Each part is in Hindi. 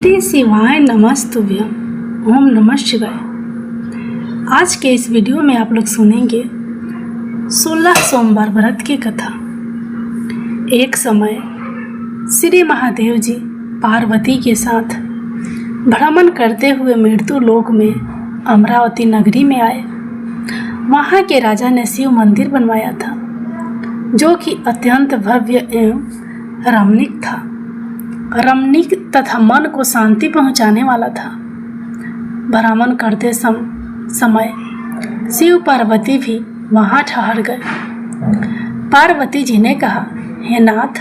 श्री शिवाय नमस्तुभ्यम। ओम नमः शिवाय। आज के इस वीडियो में आप लोग सुनेंगे 16 सोमवार व्रत की कथा। एक समय श्री महादेव जी पार्वती के साथ भ्रमण करते हुए मृत्यु लोक में अमरावती नगरी में आए। वहाँ के राजा ने शिव मंदिर बनवाया था जो कि अत्यंत भव्य एवं रमणीक तथा मन को शांति पहुंचाने वाला था। भ्रमण करते समय शिव पार्वती भी वहां ठहर गए। पार्वती जी ने कहा, हे नाथ,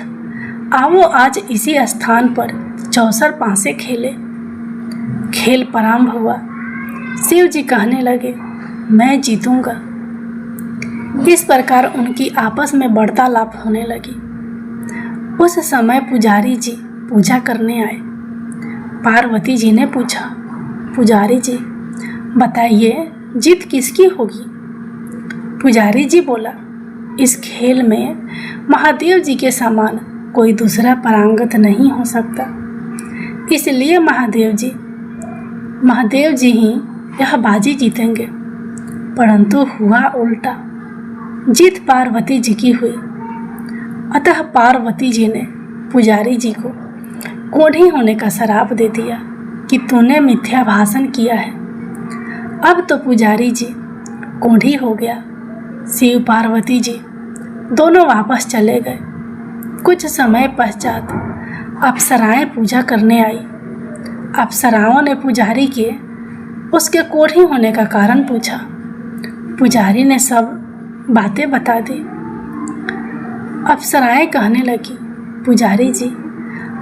आओ आज इसी स्थान पर चौसर पासे खेले। खेल प्रारंभ हुआ। शिव जी कहने लगे, मैं जीतूंगा। इस प्रकार उनकी आपस में वार्तालाप होने लगी। उस समय पुजारी जी पूजा करने आए। पार्वती जी ने पूछा, पुजारी जी बताइए जीत किसकी होगी? पुजारी जी बोला, इस खेल में महादेव जी के समान कोई दूसरा पारंगत नहीं हो सकता, इसलिए महादेव जी ही यह बाजी जीतेंगे। परंतु हुआ उल्टा, जीत पार्वती जी की हुई। अतः पार्वती जी ने पुजारी जी को कोढ़ी होने का श्राप दे दिया कि तूने मिथ्या भाषण किया है। अब तो पुजारी जी कोढ़ी हो गया। शिव पार्वती जी दोनों वापस चले गए। कुछ समय पश्चात अप्सराएं पूजा करने आई। अप्सराओं ने पुजारी के उसके कोढ़ी होने का कारण पूछा। पुजारी ने सब बातें बता दी। अप्सराएं कहने लगी, पुजारी जी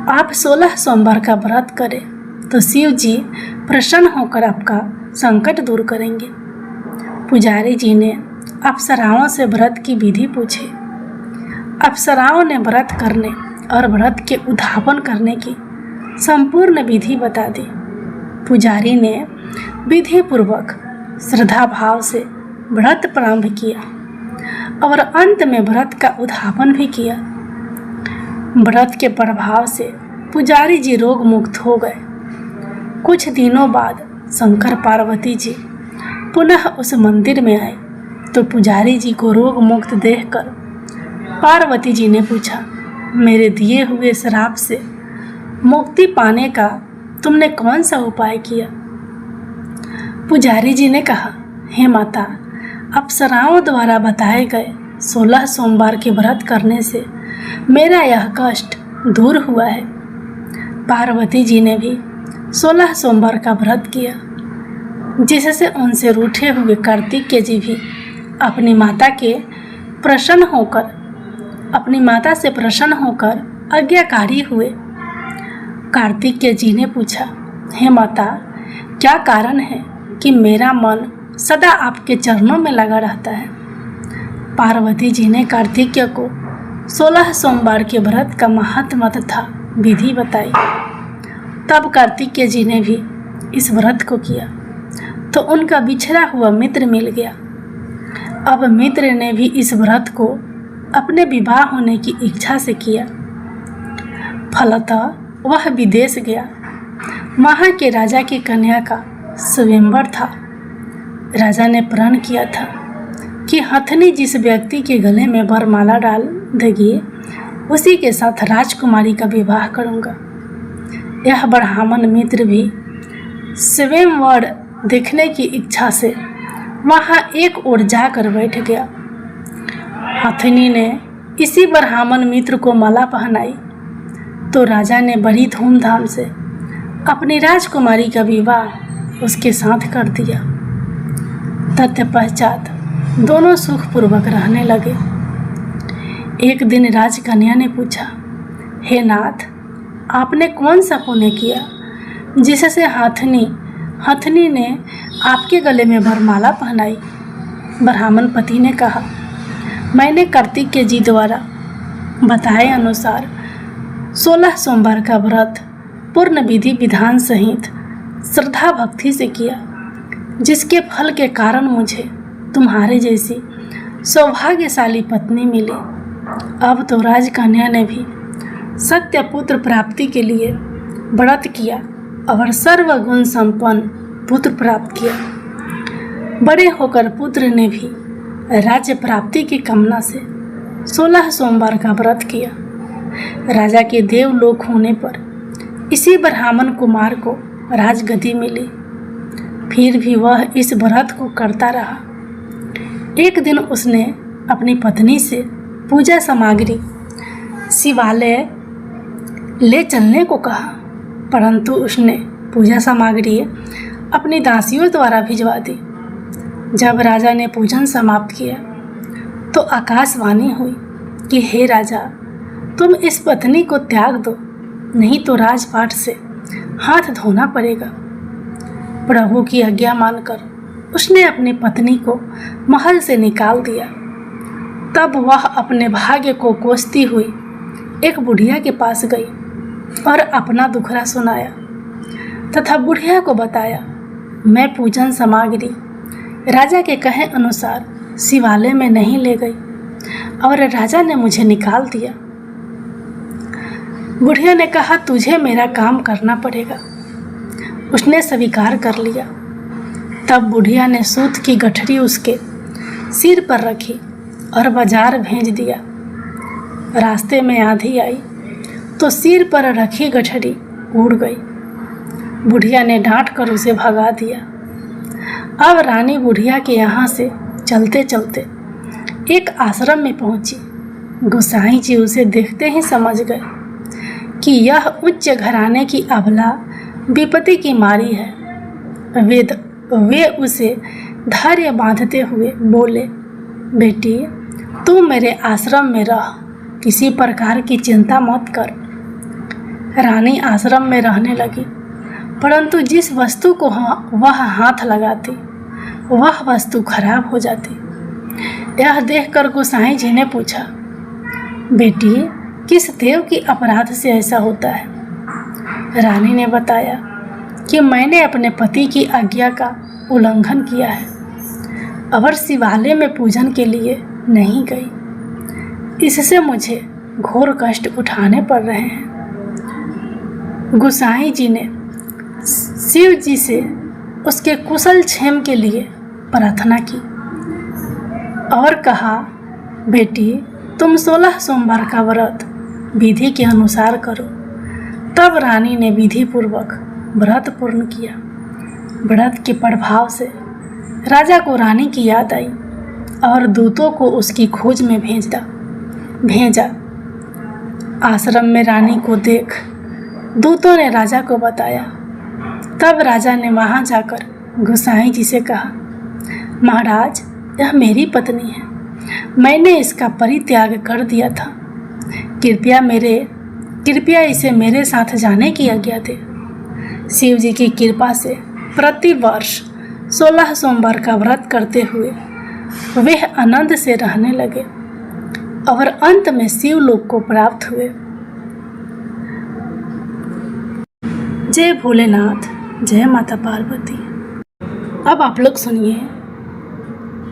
आप 16 सोमवार का व्रत करें तो शिव जी प्रसन्न होकर आपका संकट दूर करेंगे। पुजारी जी ने अप्सराओं से व्रत की विधि पूछी। अप्सराओं ने व्रत करने और व्रत के उद्यापन करने की संपूर्ण विधि बता दी। पुजारी ने विधि पूर्वक श्रद्धा भाव से व्रत प्रारंभ किया और अंत में व्रत का उद्यापन भी किया। व्रत के प्रभाव से पुजारी जी रोग मुक्त हो गए। कुछ दिनों बाद शंकर पार्वती जी पुनः उस मंदिर में आए तो पुजारी जी को रोग मुक्त देखकर पार्वती जी ने पूछा, मेरे दिए हुए श्राप से मुक्ति पाने का तुमने कौन सा उपाय किया? पुजारी जी ने कहा, हे माता, अप्सराओं द्वारा बताए गए 16 सोमवार के व्रत करने से मेरा यह कष्ट दूर हुआ है। पार्वती जी ने भी 16 सोमवार का व्रत किया, जिससे उनसे रूठे हुए कार्तिकेय जी भी अपनी माता से प्रसन्न होकर आज्ञाकारी हुए। कार्तिकेय जी ने पूछा, हे माता, क्या कारण है कि मेरा मन सदा आपके चरणों में लगा रहता है? पार्वती जी ने कार्तिकेय को 16 सोमवार के व्रत का महत्व तथा विधि बताई। तब कार्तिकेय जी ने भी इस व्रत को किया तो उनका बिछड़ा हुआ मित्र मिल गया। अब मित्र ने भी इस व्रत को अपने विवाह होने की इच्छा से किया। फलतः वह विदेश गया। वहाँ के राजा की कन्या का स्वयंवर था। राजा ने प्रण किया था कि हथनी जिस व्यक्ति के गले में वरमाला डाल देगी उसी के साथ राजकुमारी का विवाह करूंगा। यह ब्राह्मण मित्र भी स्वयंवर देखने की इच्छा से वहां एक ओर जाकर बैठ गया। हथनी ने इसी ब्राह्मण मित्र को माला पहनाई तो राजा ने बड़ी धूमधाम से अपनी राजकुमारी का विवाह उसके साथ कर दिया। तत्पश्चात दोनों सुखपूर्वक रहने लगे। एक दिन राजकन्या ने पूछा, हे नाथ, आपने कौन सा पुण्य किया जिससे हथनी ने आपके गले में वरमाला पहनाई? ब्राह्मण पति ने कहा, मैंने कार्तिकेय जी द्वारा बताए अनुसार 16 सोमवार का व्रत पूर्ण विधि विधान सहित श्रद्धा भक्ति से किया, जिसके फल के कारण मुझे तुम्हारे जैसी सौभाग्यशाली पत्नी मिली। अब तो राजकन्या ने भी सत्य पुत्र प्राप्ति के लिए व्रत किया और सर्वगुण संपन्न पुत्र प्राप्त किया। बड़े होकर पुत्र ने भी राज्य प्राप्ति की कामना से 16 सोमवार का व्रत किया। राजा के देवलोक होने पर इसी ब्राह्मण कुमार को राजगद्दी मिली। फिर भी वह इस व्रत को करता रहा। एक दिन उसने अपनी पत्नी से पूजा सामग्री शिवालय ले चलने को कहा, परंतु उसने पूजा सामग्री अपनी दासियों द्वारा भिजवा दी। जब राजा ने पूजन समाप्त किया तो आकाशवाणी हुई कि हे राजा, तुम इस पत्नी को त्याग दो, नहीं तो राजपाट से हाथ धोना पड़ेगा। प्रभु की आज्ञा मानकर उसने अपनी पत्नी को महल से निकाल दिया। तब वह अपने भाग्य को कोसती हुई एक बुढ़िया के पास गई और अपना दुखड़ा सुनाया तथा बुढ़िया को बताया, मैं पूजन सामग्री राजा के कहे अनुसार शिवालय में नहीं ले गई और राजा ने मुझे निकाल दिया। बुढ़िया ने कहा, तुझे मेरा काम करना पड़ेगा। उसने स्वीकार कर लिया। तब बुढ़िया ने सूत की गठरी उसके सिर पर रखी और बाजार भेज दिया। रास्ते में आंधी आई तो सिर पर रखी गठरी उड़ गई। बुढ़िया ने डांट कर उसे भगा दिया। अब रानी बुढ़िया के यहाँ से चलते चलते एक आश्रम में पहुंची। गोसाई जी उसे देखते ही समझ गए कि यह उच्च घराने की अबला विपत्ति की मारी है। वे उसे धैर्य बांधते हुए बोले, बेटी, तू मेरे आश्रम में रह, किसी प्रकार की चिंता मत कर। रानी आश्रम में रहने लगी, परंतु जिस वस्तु को वह हाथ लगाती वह वस्तु खराब हो जाती। यह देखकर गोसाई जी ने पूछा, बेटी, किस देव की अपराध से ऐसा होता है? रानी ने बताया कि मैंने अपने पति की आज्ञा का उल्लंघन किया है और शिवालय में पूजन के लिए नहीं गई। इससे मुझे घोर कष्ट उठाने पड़ रहे हैं। गोसाई जी ने शिव जी से उसके कुशल क्षेम के लिए प्रार्थना की और कहा, बेटी, तुम 16 सोमवार का व्रत विधि के अनुसार करो। तब रानी ने विधि पूर्वक व्रत पूर्ण किया। व्रत के प्रभाव से राजा को रानी की याद आई और दूतों को उसकी खोज में भेजा। आश्रम में रानी को देख दूतों ने राजा को बताया। तब राजा ने वहां जाकर गोसाई जी से कहा, महाराज, यह मेरी पत्नी है, मैंने इसका परित्याग कर दिया था। कृपया इसे मेरे साथ जाने की आज्ञा दे। शिव जी की कृपा से प्रति वर्ष 16 सोमवार का व्रत करते हुए वे आनंद से रहने लगे और अंत में शिवलोक को प्राप्त हुए। जय भोलेनाथ, जय माता पार्वती। अब आप लोग सुनिए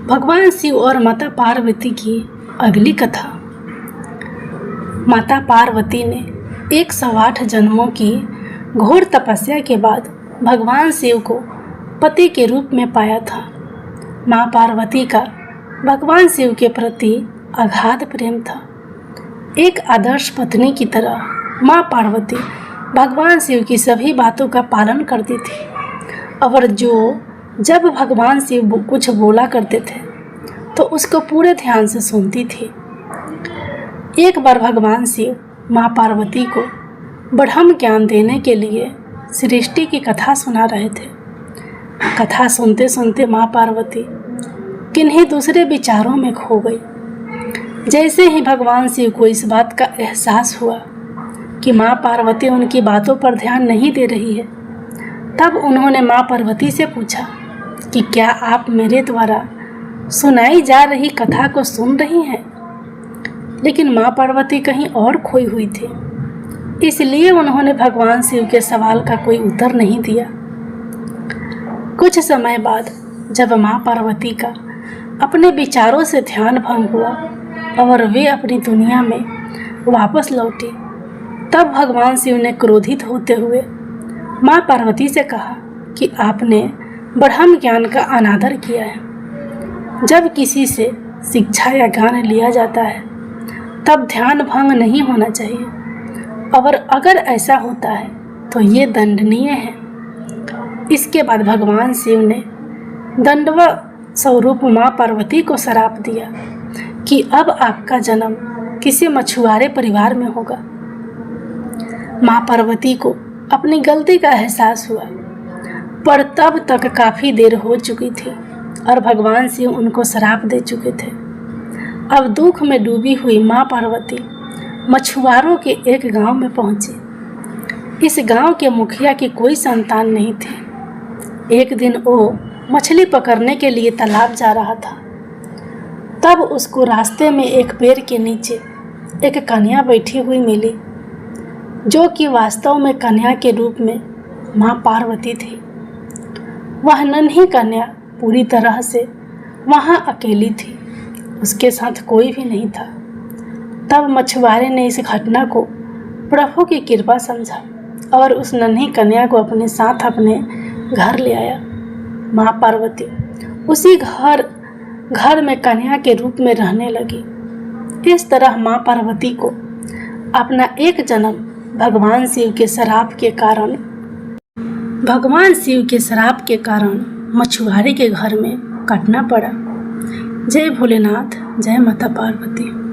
भगवान शिव और माता पार्वती की अगली कथा। माता पार्वती ने 108 जन्मों की घोर तपस्या के बाद भगवान शिव को पति के रूप में पाया था। माँ पार्वती का भगवान शिव के प्रति अगाध प्रेम था। एक आदर्श पत्नी की तरह माँ पार्वती भगवान शिव की सभी बातों का पालन करती थी और जब भगवान शिव कुछ बोला करते थे तो उसको पूरे ध्यान से सुनती थी। एक बार भगवान शिव माँ पार्वती को ब्रह्म ज्ञान देने के लिए सृष्टि की कथा सुना रहे थे। कथा सुनते सुनते माँ पार्वती किन्हीं दूसरे विचारों में खो गई। जैसे ही भगवान शिव को इस बात का एहसास हुआ कि माँ पार्वती उनकी बातों पर ध्यान नहीं दे रही है, तब उन्होंने माँ पार्वती से पूछा कि क्या आप मेरे द्वारा सुनाई जा रही कथा को सुन रही हैं? लेकिन माँ पार्वती कहीं और खोई हुई थी, इसलिए उन्होंने भगवान शिव के सवाल का कोई उत्तर नहीं दिया। कुछ समय बाद जब माँ पार्वती का अपने विचारों से ध्यान भंग हुआ और वे अपनी दुनिया में वापस लौटी, तब भगवान शिव ने क्रोधित होते हुए माँ पार्वती से कहा कि आपने ब्रह्म ज्ञान का अनादर किया है। जब किसी से शिक्षा या ज्ञान लिया जाता है तब ध्यान भंग नहीं होना चाहिए, और अगर ऐसा होता है तो ये दंडनीय है। इसके बाद भगवान शिव ने दंडवत स्वरूप माँ पार्वती को श्राप दिया कि अब आपका जन्म किसी मछुआरे परिवार में होगा। माँ पार्वती को अपनी गलती का एहसास हुआ, पर तब तक काफ़ी देर हो चुकी थी और भगवान शिव उनको श्राप दे चुके थे। अब दुख में डूबी हुई माँ पार्वती मछुआरों के एक गांव में पहुंची। इस गांव के मुखिया की कोई संतान नहीं थी। एक दिन वो मछली पकड़ने के लिए तालाब जा रहा था। तब उसको रास्ते में एक पेड़ के नीचे एक कन्या बैठी हुई मिली, जो कि वास्तव में कन्या के रूप में माँ पार्वती थी। वह नन्ही कन्या पूरी तरह से वहाँ अकेली थी, उसके साथ कोई भी नहीं था। तब मछुआरे ने इस घटना को प्रभु की कृपा समझा और उस नन्ही कन्या को अपने साथ अपने घर ले आया। माँ पार्वती उसी घर में कन्या के रूप में रहने लगी। इस तरह माँ पार्वती को अपना एक जन्म भगवान शिव के श्राप के कारण मछुआरे के घर में काटना पड़ा। जय भोलेनाथ, जय माता पार्वती।